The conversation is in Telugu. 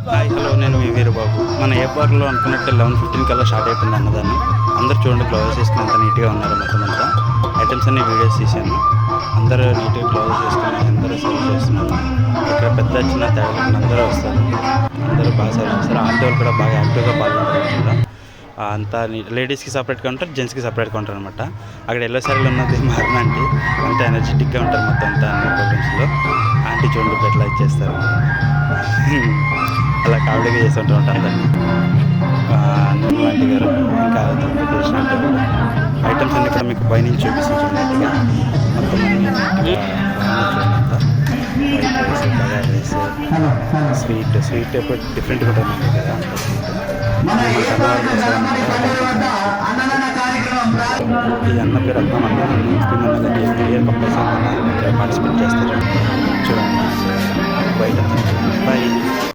హాయ్ హలో నేను మీ వీరబాబు. మన ఏపార్లో అనుకున్నట్టు 11:15 కల్లా స్టార్ట్ అయిపోయింది అన్నదాన్ని. అందరూ చూడండి, గ్లౌజెస్ వేసుకుని ఎంత నీట్గా ఉన్నారు. మొత్తం అంతా ఐటమ్స్ అన్ని వీడియోస్ తీశాను. అందరూ నీట్గా గ్లౌజెస్ వేసుకుని అందరూ సర్వ్ చేస్తున్నారు. ఇక్కడ పెద్ద చిన్న తేడా లేకుండా అందరూ వస్తారు. అందరూ బాగా సర్వ్ చేస్తారు. ఆంటీ వాళ్ళు కూడా బాగా యాక్టివ్గా పాల్గొంటారు. అంతా లేడీస్కి సపరేట్గా ఉంటారు, జెంట్స్కి సపరేట్గా ఉంటారు అనమాట. అక్కడ ఎల్లో సారీలో ఉన్నది మా అరుణ ఆంటీ. అంత ఎనర్జెటిక్గా ఉంటారు మొత్తం అంతా అన్ని ప్రోగ్రామ్స్లో. ఆంటీ చూడండి ఎట్లా ఇచ్చేస్తారు. అలా కామెడీగా చేస్తుంటూ ఉంటారు అందరినీ. నిర్మలాంటి గారు ఇంకా చేసినట్టు ఐటమ్స్ అన్ని కూడా మీకు పైనుంచి చూపిస్తాను చూడనట్టుగా. మొత్తం అన్ని white rice, bagara rice, sweet ఎప్పుడు డిఫరెంట్గా ఉంటుంది కదా. ఈ అన్న పేరు అర్థం అన్న కంపల్సరీ పార్టిసిపేట్ చేస్తారు. చూడండి బయట. బాయ్.